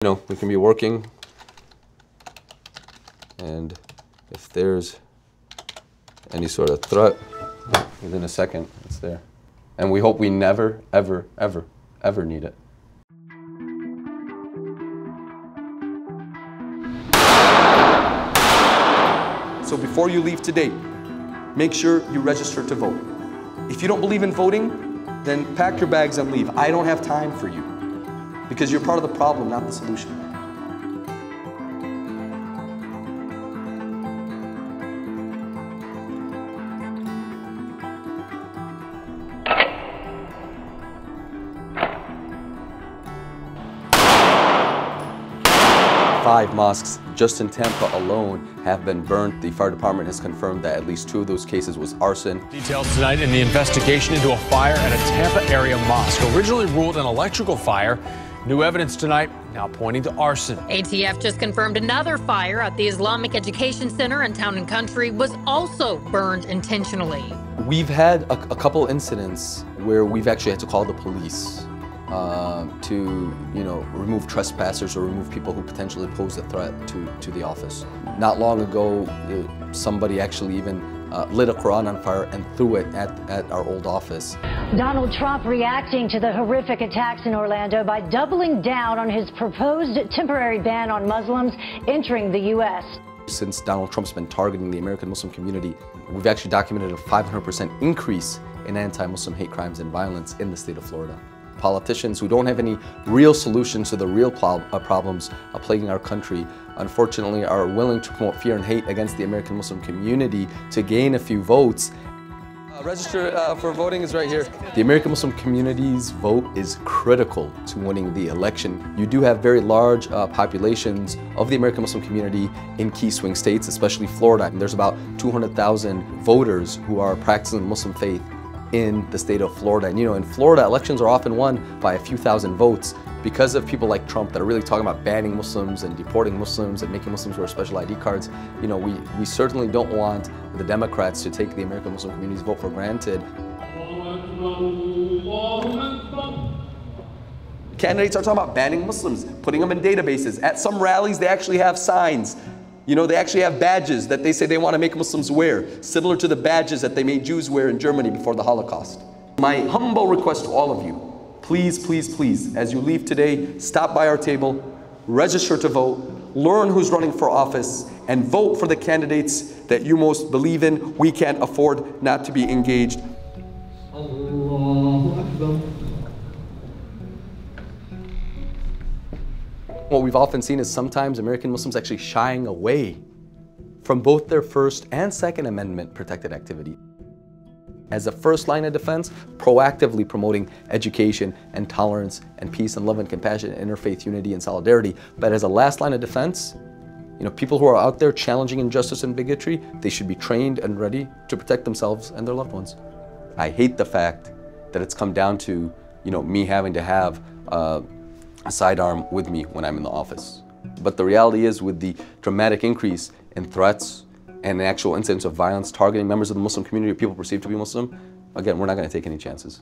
We can be working, and if there's any sort of threat, within a second, it's there. And we hope we never, ever, ever, ever need it. So before you leave today, make sure you register to vote. If you don't believe in voting, then pack your bags and leave. I don't have time for you, because you're part of the problem, not the solution. Five mosques just in Tampa alone have been burnt. The fire department has confirmed that at least 2 of those cases was arson. Details tonight in the investigation into a fire at a Tampa area mosque. Originally ruled an electrical fire. New evidence tonight now pointing to arson. ATF just confirmed another fire at the Islamic Education Center in Town and Country was also burned intentionally. We've had a couple incidents where we've actually had to call the police to remove trespassers or remove people who potentially pose a threat to the office. Not long ago, somebody actually even lit a Quran on fire and threw it at our old office. Donald Trump reacting to the horrific attacks in Orlando by doubling down on his proposed temporary ban on Muslims entering the U.S. Since Donald Trump's been targeting the American Muslim community, we've actually documented a 500% increase in anti-Muslim hate crimes and violence in the state of Florida. Politicians who don't have any real solutions to the real problems plaguing our country, unfortunately, are willing to promote fear and hate against the American Muslim community to gain a few votes. Register for voting is right here. The American Muslim community's vote is critical to winning the election. You do have very large populations of the American Muslim community in key swing states, especially Florida. And there's about 200,000 voters who are practicing the Muslim faith in the state of Florida. And in Florida, elections are often won by a few thousand votes because of people like Trump that are really talking about banning Muslims and deporting Muslims and making Muslims wear special ID cards. We certainly don't want the Democrats to take the American Muslim community's vote for granted. Candidates are talking about banning Muslims, putting them in databases. At some rallies, they actually have signs. They actually have badges that they say they want to make Muslims wear, similar to the badges that they made Jews wear in Germany before the Holocaust. My humble request to all of you, please, please, please, as you leave today, stop by our table, register to vote, learn who's running for office, and vote for the candidates that you most believe in. We can't afford not to be engaged. What we've often seen is sometimes American Muslims actually shying away from both their First and Second Amendment protected activity. As a first line of defense, proactively promoting education and tolerance and peace and love and compassion, interfaith unity and solidarity. But as a last line of defense, people who are out there challenging injustice and bigotry, they should be trained and ready to protect themselves and their loved ones. I hate the fact that it's come down to, me having to have a sidearm with me when I'm in the office. But the reality is, with the dramatic increase in threats and the actual incidents of violence targeting members of the Muslim community or people perceived to be Muslim, again, we're not going to take any chances.